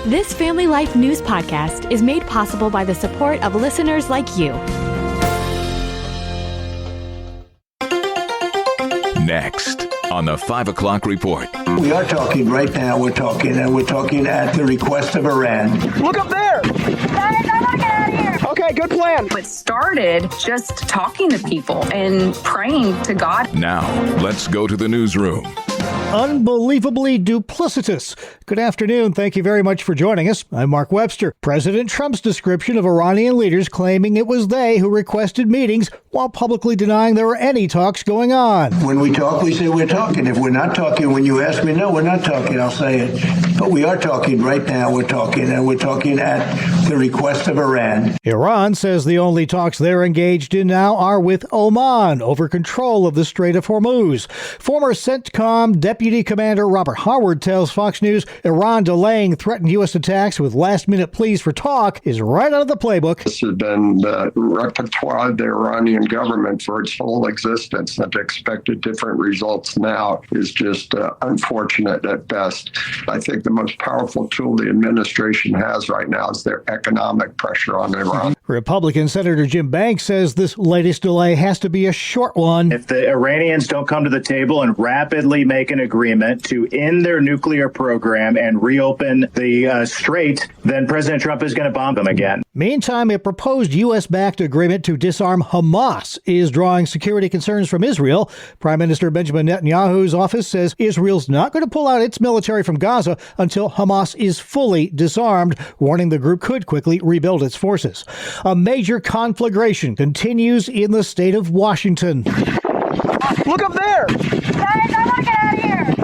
This Family Life News podcast is made possible by the support of listeners like you. Next on the 5 o'clock report. We are talking right now. We're talking at the request of Iran. Look up there. Guys, I want to get out of here. Okay, good plan. It started just talking to people and praying to God. Now, let's go to the newsroom. Unbelievably duplicitous. Good afternoon. Thank you very much for joining us. I'm Mark Webster. President Trump's description of Iranian leaders claiming it was they who requested meetings while publicly denying there were any talks going on. When we talk, we say we're talking. If we're not talking, when you ask me, no, we're not talking, I'll say it. But we are talking right now. We're talking, and we're talking at the request of Iran. Iran says the only talks they're engaged in now are with Oman over control of the Strait of Hormuz. Former CENTCOM Deputy Commander Robert Howard tells Fox News Iran delaying threatened U.S. attacks with last-minute pleas for talk is right out of the playbook. This has been the repertoire of the Iranian government for its whole existence, and to expect different results now is just unfortunate at best. I think the most powerful tool the administration has right now is their economic pressure on Iran. Republican Senator Jim Banks says this latest delay has to be a short one. If the Iranians don't come to the table and rapidly make an agreement to end their nuclear program and reopen the strait, then President Trump is going to bomb them again. Meantime, a proposed U.S.-backed agreement to disarm Hamas is drawing security concerns from Israel. Prime Minister Benjamin Netanyahu's office says Israel's not going to pull out its military from Gaza until Hamas is fully disarmed, warning the group could quickly rebuild its forces. A major conflagration continues in the state of Washington. Look up there. Guys, I want to get out of here.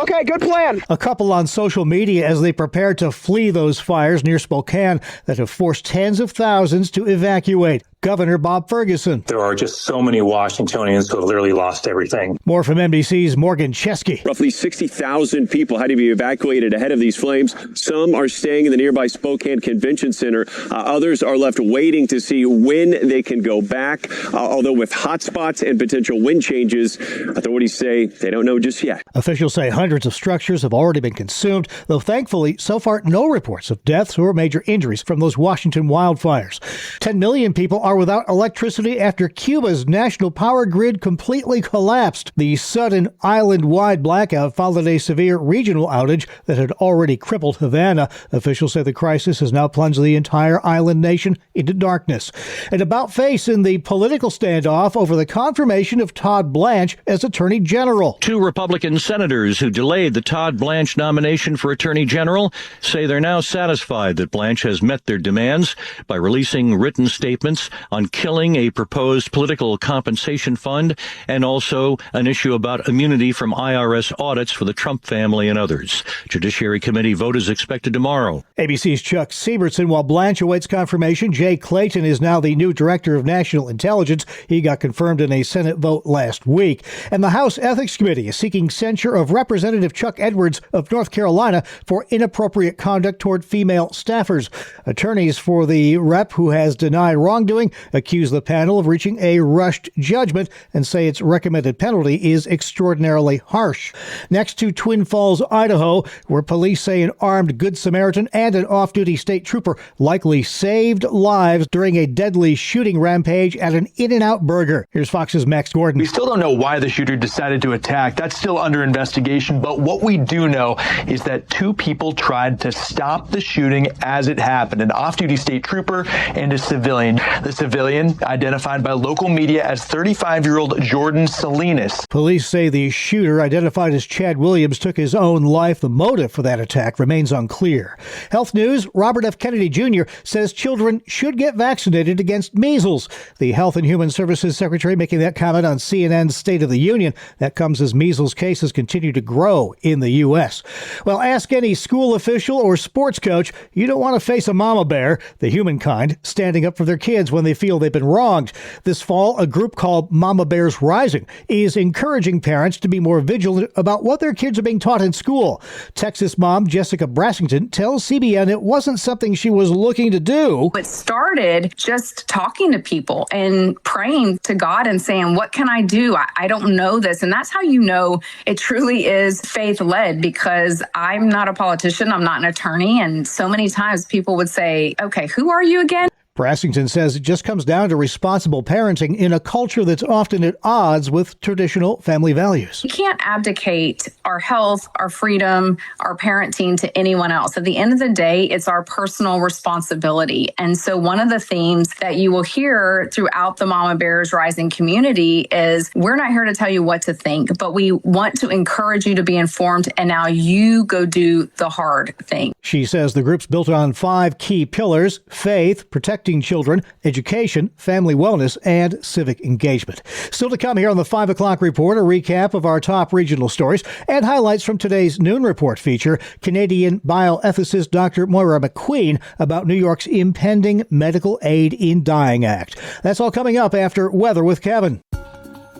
Okay, good plan. A couple on social media as they prepare to flee those fires near Spokane that have forced tens of thousands to evacuate. Governor Bob Ferguson. There are just so many Washingtonians who have literally lost everything. More from NBC's Morgan Chesky. Roughly 60,000 people had to be evacuated ahead of these flames. Some are staying in the nearby Spokane Convention Center. Others are left waiting to see when they can go back. Although with hotspots and potential wind changes, authorities say they don't know just yet. Officials say hundreds of structures have already been consumed, though thankfully, so far, no reports of deaths or major injuries from those Washington wildfires. 10 million people are without electricity after Cuba's national power grid completely collapsed. The sudden island-wide blackout followed a severe regional outage that had already crippled Havana. Officials say the crisis has now plunged the entire island nation into darkness. An about-face in the political standoff over the confirmation of Todd Blanche as Attorney General. Two Republican senators who delayed the Todd Blanche nomination for Attorney General say they're now satisfied that Blanche has met their demands by releasing written statements on killing a proposed political compensation fund and also an issue about immunity from IRS audits for the Trump family and others. Judiciary Committee vote is expected tomorrow. ABC's Chuck Siebertson. While Blanche awaits confirmation, Jay Clayton is now the new Director of National Intelligence. He got confirmed in a Senate vote last week. And the House Ethics Committee is seeking censure of Representative Chuck Edwards of North Carolina for inappropriate conduct toward female staffers. Attorneys for the rep who has denied wrongdoing accuse the panel of reaching a rushed judgment and say its recommended penalty is extraordinarily harsh. Next to Twin Falls, Idaho, where police say an armed Good Samaritan and an off-duty state trooper likely saved lives during a deadly shooting rampage at an In-N-Out Burger. Here's Fox's Max Gordon. We still don't know why the shooter decided to attack. That's still under investigation. But what we do know is that two people tried to stop the shooting as it happened, an off-duty state trooper and a civilian. The civilian, identified by local media as 35-year-old Jordan Salinas. Police say the shooter, identified as Chad Williams, took his own life. The motive for that attack remains unclear. Health news, Robert F. Kennedy Jr. says children should get vaccinated against measles. The Health and Human Services Secretary making that comment on CNN's State of the Union. That comes as measles cases continue to grow in the U.S. Well, ask any school official or sports coach. You don't want to face a mama bear, the human kind, standing up for their kids when they feel they've been wronged. This fall, a group called Mama Bears Rising is encouraging parents to be more vigilant about what their kids are being taught in school. Texas mom Jessica Brassington tells CBN it wasn't something she was looking to do. It started just talking to people and praying to God and saying, what can I do? I don't know this. And that's how you know it truly is faith-led, because I'm not a politician. I'm not an attorney. And so many times people would say, okay, who are you again? Brassington says it just comes down to responsible parenting in a culture that's often at odds with traditional family values. We can't abdicate our health, our freedom, our parenting to anyone else. At the end of the day, it's our personal responsibility. And so one of the themes that you will hear throughout the Mama Bears Rising community is, we're not here to tell you what to think, but we want to encourage you to be informed, and now you go do the hard thing. She says the group's built on 5 key pillars: faith, protecting children, education, family wellness, and civic engagement. Still to come here on the 5 o'clock report, a recap of our top regional stories and highlights from today's Noon Report feature Canadian bioethicist Dr. Moira McQueen about New York's impending Medical Aid in Dying Act. That's all coming up after Weather with Kevin.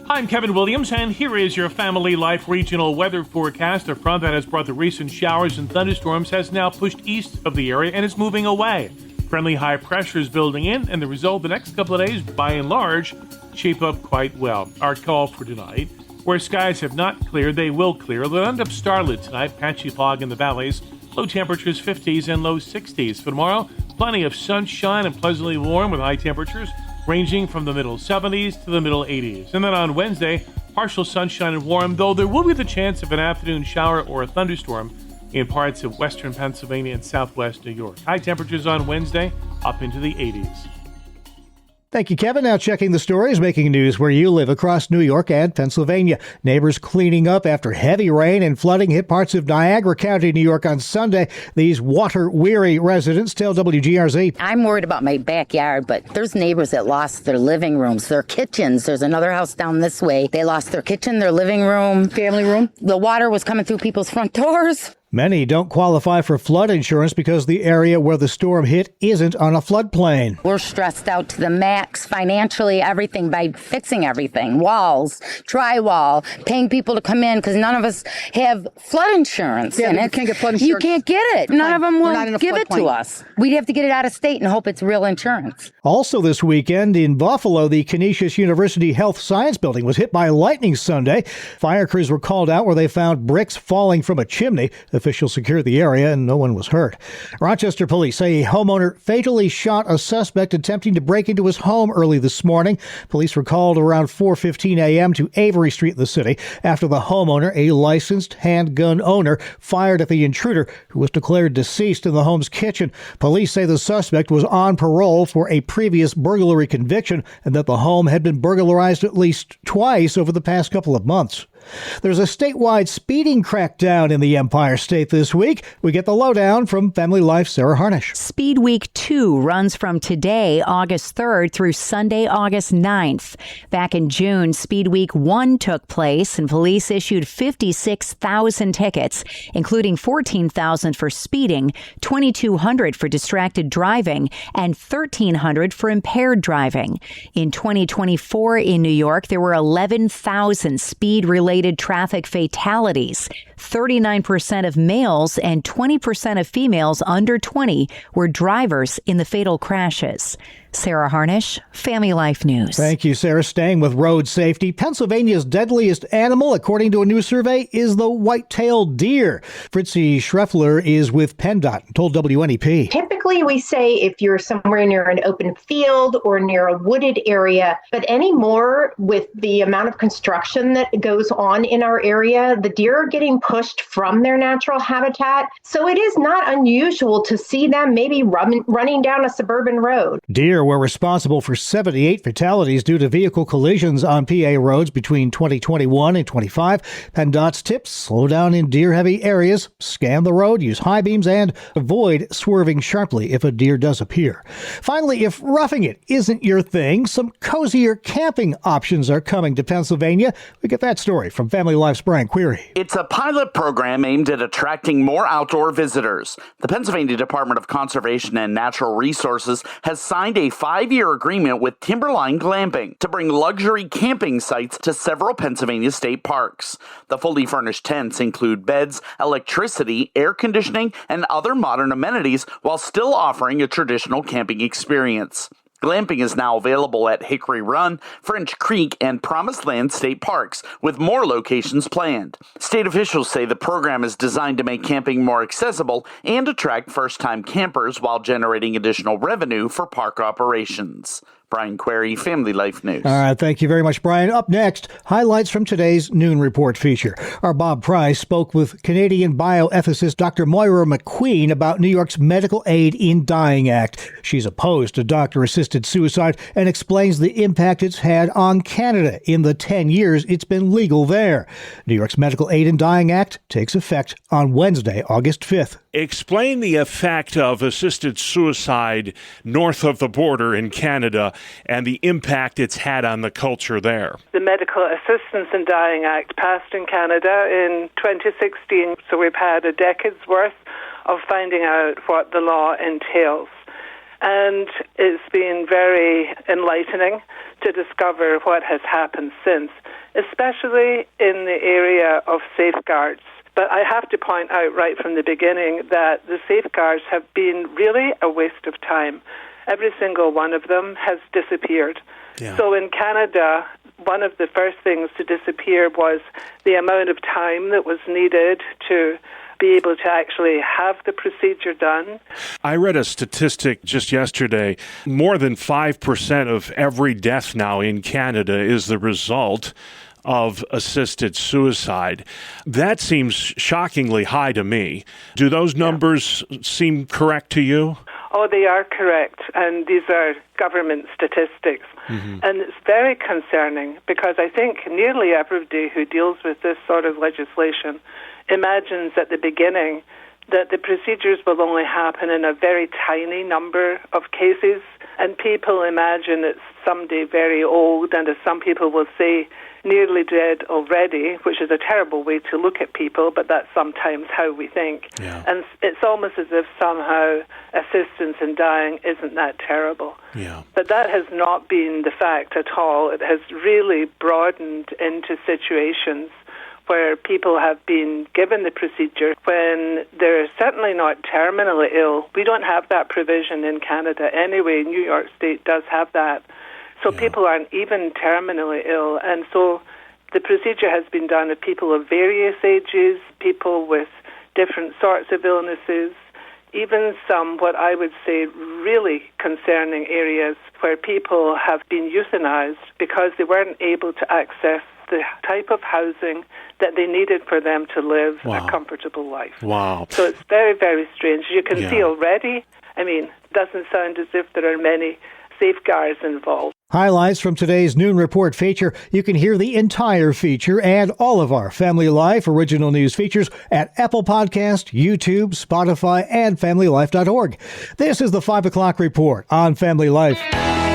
I'm Kevin Williams, and here is your Family Life regional weather forecast. A front that has brought the recent showers and thunderstorms has now pushed east of the area and is moving away. Friendly high pressure is building in, and the result, the next couple of days, by and large, shape up quite well. Our call for tonight, where skies have not cleared, they will clear. They'll end up starlit tonight, patchy fog in the valleys, low temperatures 50s and low 60s. For tomorrow, plenty of sunshine and pleasantly warm with high temperatures ranging from the middle 70s to the middle 80s. And then on Wednesday, partial sunshine and warm, though there will be the chance of an afternoon shower or a thunderstorm in parts of western Pennsylvania and southwest New York. High temperatures on Wednesday up into the 80s. Thank you, Kevin. Now checking the stories making news where you live across New York and Pennsylvania. Neighbors cleaning up after heavy rain and flooding hit parts of Niagara County, New York on Sunday. These water-weary residents tell WGRZ. I'm worried about my backyard, but there's neighbors that lost their living rooms, their kitchens. There's another house down this way. They lost their kitchen, their living room, family room. The water was coming through people's front doors. Many don't qualify for flood insurance because the area where the storm hit isn't on a floodplain. We're stressed out to the max financially, everything, by fixing everything. Walls, drywall, paying people to come in, because none of us have flood insurance. Yeah, you can't get flood insurance. You can't get it. None of them will give it to us. We'd have to get it out of state and hope it's real insurance. Also this weekend in Buffalo, the Canisius University Health Science Building was hit by lightning Sunday. Fire crews were called out where they found bricks falling from a chimney. Officials secured the area and no one was hurt. Rochester police say a homeowner fatally shot a suspect attempting to break into his home early this morning. Police were called around 4:15 a.m. to Avery Street in the city after the homeowner, a licensed handgun owner, fired at the intruder who was declared deceased in the home's kitchen. Police say the suspect was on parole for a previous burglary conviction and that the home had been burglarized at least twice over the past couple of months. There's a statewide speeding crackdown in the Empire State this week. We get the lowdown from Family Life's Sarah Harnish. Speed Week 2 runs from today, August 3rd, through Sunday, August 9th. Back in June, Speed Week 1 took place, and police issued 56,000 tickets, including 14,000 for speeding, 2,200 for distracted driving, and 1,300 for impaired driving. In 2024 in New York, there were 11,000 speed-related traffic fatalities. 39% of males and 20% of females under 20 were drivers in the fatal crashes. Sarah Harnish, Family Life News. Thank you, Sarah. Staying with road safety, Pennsylvania's deadliest animal, according to a new survey, is the white-tailed deer. Fritzy Schreffler is with PennDOT and told WNEP. Typically, we say if you're somewhere near an open field or near a wooded area, but anymore with the amount of construction that goes on in our area, the deer are getting pushed from their natural habitat. So it is not unusual to see them maybe running down a suburban road. Deer were responsible for 78 fatalities due to vehicle collisions on PA roads between 2021 and 25. PennDOT's tips: slow down in deer-heavy areas, scan the road, use high beams, and avoid swerving sharply if a deer does appear. Finally, if roughing it isn't your thing, some cozier camping options are coming to Pennsylvania. We get that story from Family Life's Brian Query. It's a pilot program aimed at attracting more outdoor visitors. The Pennsylvania Department of Conservation and Natural Resources has signed a a 5-year agreement with Timberline Glamping to bring luxury camping sites to several Pennsylvania state parks. The fully furnished tents include beds, electricity, air conditioning, and other modern amenities while still offering a traditional camping experience. Glamping is now available at Hickory Run, French Creek, and Promised Land state parks, with more locations planned. State officials say the program is designed to make camping more accessible and attract first-time campers while generating additional revenue for park operations. Brian Query, Family Life News. All right, thank you very much, Brian. Up next, highlights from today's Noon Report feature. Our Bob Price spoke with Canadian bioethicist Dr. Moira McQueen about New York's Medical Aid in Dying Act. She's opposed to doctor-assisted suicide and explains the impact it's had on Canada in the 10 years it's been legal there. New York's Medical Aid in Dying Act takes effect on Wednesday, August 5th. Explain the effect of assisted suicide north of the border in Canada and the impact it's had on the culture there. The Medical Assistance in Dying Act passed in Canada in 2016, so we've had a decade's worth of finding out what the law entails. And it's been very enlightening to discover what has happened since, especially in the area of safeguards. But I have to point out right from the beginning that the safeguards have been really a waste of time. Every single one of them has disappeared. Yeah. So in Canada, one of the first things to disappear was the amount of time that was needed to be able to actually have the procedure done. I read a statistic just yesterday. More than 5% of every death now in Canada is the result of assisted suicide. That seems shockingly high to me. Do those numbers seem correct to you? Oh, they are correct, and these are government statistics. Mm-hmm. And it's very concerning because I think nearly everybody who deals with this sort of legislation imagines at the beginning that the procedures will only happen in a very tiny number of cases, and people imagine it's someday very old, and as some people will say, nearly dead already, which is a terrible way to look at people, but that's sometimes how we think. Yeah. And it's almost as if somehow assistance in dying isn't that terrible. Yeah. But that has not been the fact at all. It has really broadened into situations where people have been given the procedure when they're certainly not terminally ill. We don't have that provision in Canada anyway. New York State does have that. So people aren't even terminally ill. And so the procedure has been done of people of various ages, people with different sorts of illnesses, even some, what I would say, really concerning areas where people have been euthanized because they weren't able to access the type of housing that they needed for them to live a comfortable life. Wow. So it's very, very strange. You can see already, I mean, it doesn't sound as if there are many safeguards involved. Highlights from today's Noon Report feature. You can hear the entire feature and all of our Family Life original news features at Apple Podcast, YouTube, Spotify, and FamilyLife.org. This is the 5 o'clock report on Family Life.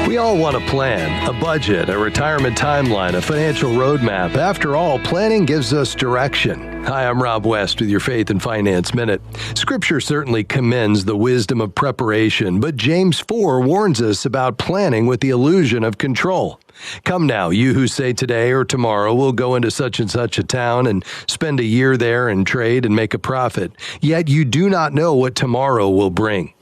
We all want a plan, a budget, a retirement timeline, a financial roadmap. After all, planning gives us direction. Hi, I'm Rob West with your Faith and Finance Minute. Scripture certainly commends the wisdom of preparation, but James 4 warns us about planning with the illusion of control. Come now, you who say today or tomorrow we'll go into such and such a town and spend a year there and trade and make a profit, yet you do not know what tomorrow will bring.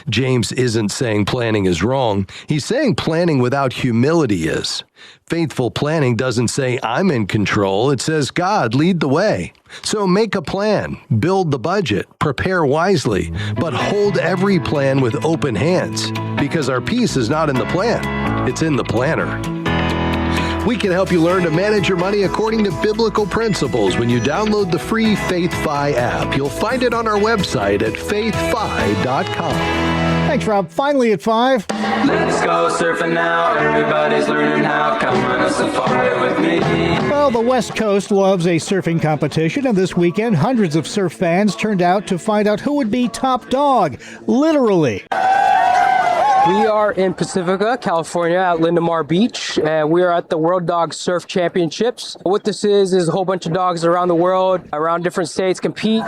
James isn't saying planning is wrong. He's saying planning without humility is. Faithful planning doesn't say I'm in control. It says God lead the way. So make a plan, build the budget, prepare wisely, but hold every plan with open hands because our peace is not in the plan. It's in the planner. We can help you learn to manage your money according to biblical principles when you download the free FaithFi app. You'll find it on our website at faithfi.com. Thanks, Rob. Finally at 5. Let's go surfing now. Everybody's learning how. Come on a safari with me. Well, the West Coast loves a surfing competition, and this weekend, hundreds of surf fans turned out to find out who would be top dog. Literally. We are in Pacifica, California at Lindemar Beach, and we are at the World Dog Surf Championships. What this is a whole bunch of dogs around the world, around different states compete.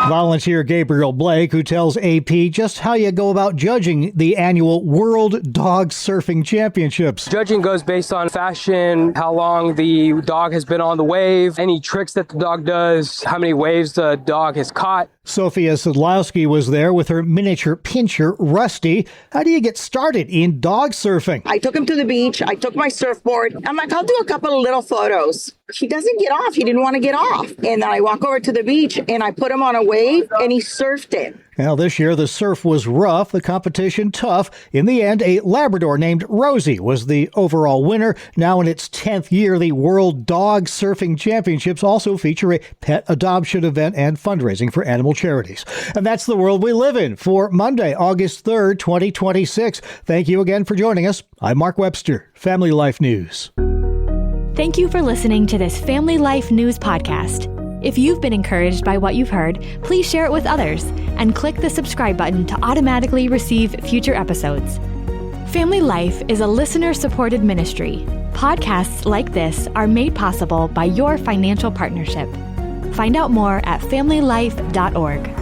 Volunteer Gabriel Blake, who tells AP just how you go about judging the annual World Dog Surfing Championships. Judging goes based on fashion, how long the dog has been on the wave, any tricks that the dog does, how many waves the dog has caught. Sophia Sadlowski was there with her miniature pinscher, Rusty. How do you get started in dog surfing? I took him to the beach. I took my surfboard. I'm like, I'll do a couple of little photos. He doesn't get off. He didn't want to get off. And then I walk over to the beach and I put him on a wave and he surfed it. Well, this year the surf was rough, the competition tough. In the end, a Labrador named Rosie was the overall winner. Now in its 10th year, the World Dog Surfing Championships also feature a pet adoption event and fundraising for animal charities. And that's the world we live in for Monday, August 3rd, 2026. Thank you again for joining us. I'm Mark Webster, Family Life News. Thank you for listening to this Family Life News podcast. If you've been encouraged by what you've heard, please share it with others and click the subscribe button to automatically receive future episodes. Family Life is a listener-supported ministry. Podcasts like this are made possible by your financial partnership. Find out more at familylife.org.